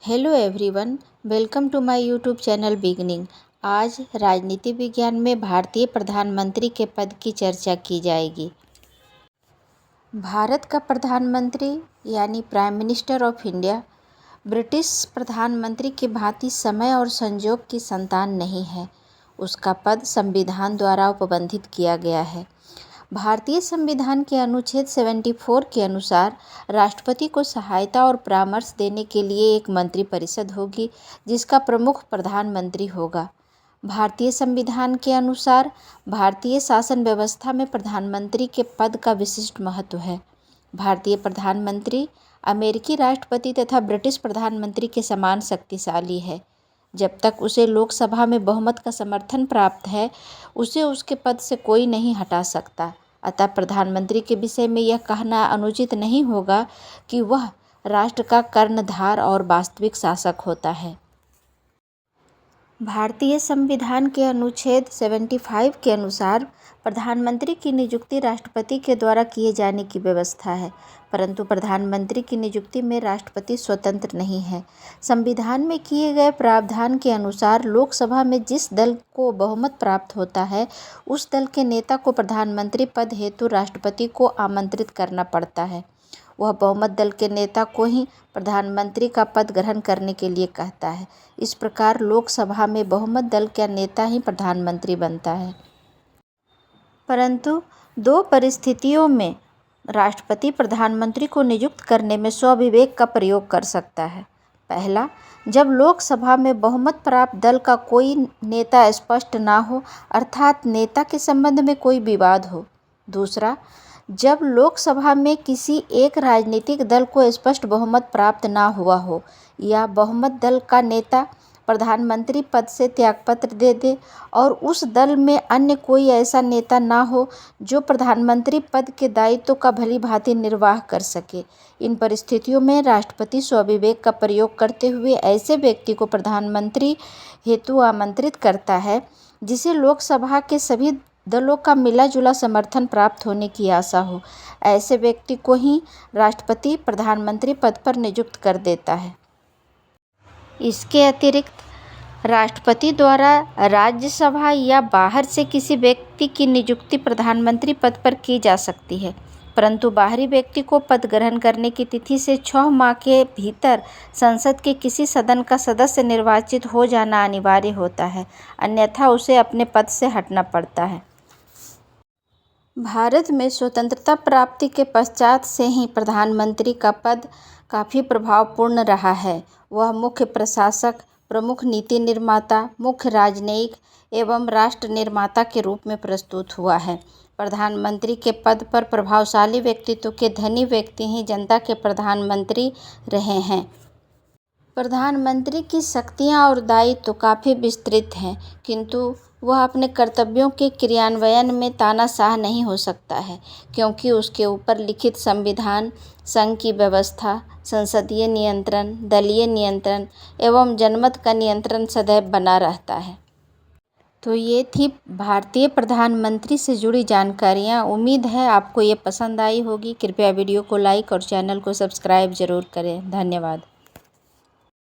Hello everyone, welcome to my YouTube channel beginning. आज राजनीति विज्ञान में भारतीय प्रधानमंत्री के पद की चर्चा की जाएगी। भारत का प्रधानमंत्री यानी prime minister of India British प्रधानमंत्री की भांति समय और संजोग की संतान नहीं है। उसका पद संविधान द्वारा उपबंधित किया गया है। भारतीय संविधान के अनुच्छेद 74 के अनुसार राष्ट्रपति को सहायता और परामर्श देने के लिए एक मंत्रिपरिषद होगी, जिसका प्रमुख प्रधानमंत्री होगा। भारतीय संविधान के अनुसार भारतीय शासन व्यवस्था में प्रधानमंत्री के पद का विशिष्ट महत्व है। भारतीय प्रधानमंत्री अमेरिकी राष्ट्रपति तथा ब्रिटिश प्रधानमंत्री के समान शक्तिशाली है। जब तक उसे लोकसभा में बहुमत का समर्थन प्राप्त है, उसे उसके पद से कोई नहीं हटा सकता। अतः प्रधानमंत्री के विषय में यह कहना अनुचित नहीं होगा कि वह राष्ट्र का कर्णधार और वास्तविक शासक होता है। भारतीय संविधान के अनुच्छेद 75 के अनुसार प्रधानमंत्री की नियुक्ति राष्ट्रपति के द्वारा किए जाने की व्यवस्था है, परंतु प्रधानमंत्री की नियुक्ति में राष्ट्रपति स्वतंत्र नहीं है। संविधान में किए गए प्रावधान के अनुसार लोकसभा में जिस दल को बहुमत प्राप्त होता है, उस दल के नेता को प्रधानमंत्री पद हेतु राष्ट्रपति को आमंत्रित करना पड़ता है। वह बहुमत दल के नेता को ही प्रधानमंत्री का पद ग्रहण करने के लिए कहता है। इस प्रकार लोकसभा में बहुमत दल का नेता ही प्रधानमंत्री बनता है। परंतु दो परिस्थितियों में राष्ट्रपति प्रधानमंत्री को नियुक्त करने में स्वविवेक का प्रयोग कर सकता है। पहला, जब लोकसभा में बहुमत प्राप्त दल का कोई नेता स्पष्ट ना हो, अर्थात नेता के संबंध में कोई विवाद हो। दूसरा, जब लोकसभा में किसी एक राजनीतिक दल को स्पष्ट बहुमत प्राप्त ना हुआ हो या बहुमत दल का नेता प्रधानमंत्री पद से त्यागपत्र दे दे और उस दल में अन्य कोई ऐसा नेता ना हो जो प्रधानमंत्री पद के दायित्व का भली भांति निर्वाह कर सके। इन परिस्थितियों में राष्ट्रपति स्वविवेक का प्रयोग करते हुए ऐसे व्यक्ति को प्रधानमंत्री हेतु आमंत्रित करता है जिसे लोकसभा के सभी दलों का मिला जुला समर्थन प्राप्त होने की आशा हो। ऐसे व्यक्ति को ही राष्ट्रपति प्रधानमंत्री पद पर नियुक्त कर देता है। इसके अतिरिक्त राष्ट्रपति द्वारा राज्यसभा या बाहर से किसी व्यक्ति की नियुक्ति प्रधानमंत्री पद पर की जा सकती है, परंतु बाहरी व्यक्ति को पद ग्रहण करने की तिथि से 6 माह के भीतर संसद के किसी सदन का सदस्य निर्वाचित हो जाना अनिवार्य होता है, अन्यथा उसे अपने पद से हटना पड़ता है। भारत में स्वतंत्रता प्राप्ति के पश्चात से ही प्रधानमंत्री का पद काफ़ी प्रभावपूर्ण रहा है। वह मुख्य प्रशासक, प्रमुख नीति निर्माता, मुख्य राजनयिक एवं राष्ट्र निर्माता के रूप में प्रस्तुत हुआ है। प्रधानमंत्री के पद पर प्रभावशाली व्यक्तित्व के धनी व्यक्ति ही जनता के प्रधानमंत्री रहे हैं। प्रधानमंत्री की शक्तियां और दायित्व काफ़ी विस्तृत हैं, किंतु वह अपने कर्तव्यों के क्रियान्वयन में तानाशाह नहीं हो सकता है, क्योंकि उसके ऊपर लिखित संविधान, संघ की व्यवस्था, संसदीय नियंत्रण, दलीय नियंत्रण एवं जनमत का नियंत्रण सदैव बना रहता है। तो ये थी भारतीय प्रधानमंत्री से जुड़ी जानकारियाँ। उम्मीद है आपको ये पसंद आई होगी। कृपया वीडियो को लाइक और चैनल को सब्सक्राइब ज़रूर करें। धन्यवाद।